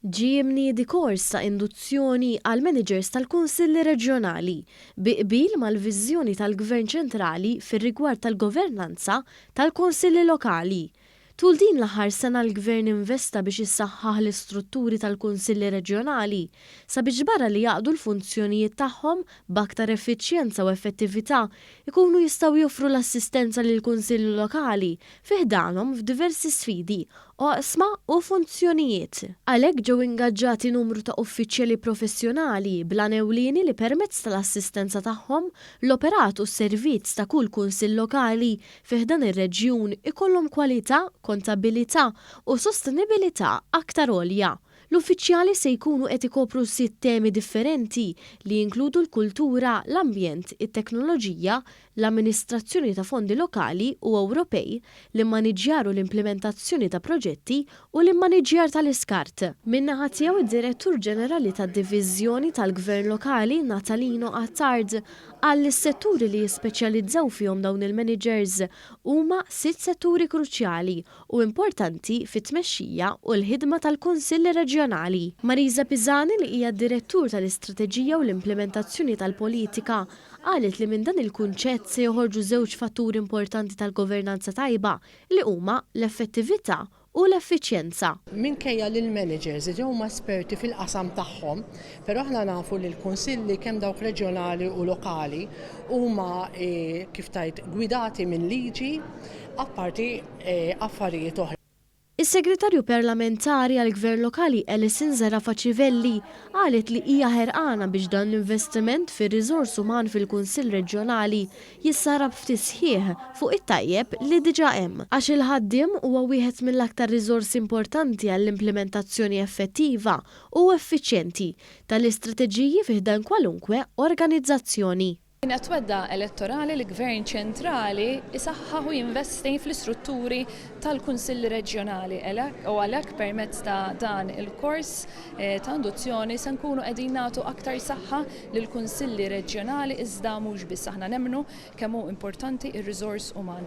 Ġie mniedi kors ta' induzzjoni għal managers tal-Kunsilli Reġjonali biqbil mal-viżjoni tal-Gvern ċentrali fir-rigward tal-governanza tal-Kunsilli Lokali. Tul din l-aħħar sena l-Gvern investa biex issaħħaħ l-istrutturi tal-Kunsilli Reġjonali sabiex barra li jaqdu l-funzjonijiet tagħhom b'aktar effiċjenza u effettività ikunu jistgħu joffru l-assistenza lil kunsilli lokali fih danhom f'diversi sfidi oqsma u funzjonijiet. Għalhekk ġew ingaġġati numru ta' uffiċjali professjonali blan ewlieni li permezz tal-assistenza tagħhom l-operat u s-servizz ta' kull kunsill lokali fih dan ir-reġjun ikollhom kwalità, kontabilità u sostenibilità aktar għolja. L-uffiċjali se jkunu qed ikopru 6 temi differenti li jinkludu l-kultura, l-ambjent, it-teknoloġija, l-amministrazzjoni ta' fondi lokali u Ewropej, l-immaniġjar u l-implementazzjoni ta' proġetti u l-immaniġjar tal-iskart. Min-naħa tiegħu id-Direttur Ġenerali tad-Diviżjoni tal-Gvern Lokali Natalino Attard qal li s-setturi li jispeċjalizzaw fihom dawn il-managers huma 6 setturi kruċjali u importanti fit-tmexxija u l-ħidma tal-Kunsilli Reġjonali. Marisa Piżani li hija d-Direttur tal-Istrateġija u l-Implementazzjoni tal-Politika qalet li minn dan il-kunċett se joħorġu żewġ fatturi importanti tal-governanza tajba li huma l-effettività u l-effiċjenza. Minkejja li l-managers huma esperti fil-qasam tagħhom, però aħna nafu li l-kunsilli kemm dawk reġjonali u lokali huma kif tajt gwidati minn liġi apparti affarijiet oħra. Is-Segretarju Parlamentari għall-Gvern Lokali Alison Zarafa-Civelli qalet li hija ħerqana biex dan l-investiment fir-riżors uman fil-Kunsill Reġjonali jissarab f'tisħiħ fuq it-tajjeb li diġà hemm għax il-ħaddiem huwa wieħed mill-aktar riżors importanti għall-implementazzjoni effettiva u effiċjenti tal-istrateġiji fih dan kwalunkwe organizzazzjoni. Kienet wedda elettorali li Gvern ċentrali isaħħaħ u jinvesti fl-istrutturi tal-Kunsilli Reġjonali u għalhekk permezz ta' dan il-kors ta' induzzjoni se nkunu qegħdin nagħtu aktar saħħa lill-Kunsilli Reġjonali iżda mhux biss aħna nemmnu kemm hu importanti ir-riżors uman.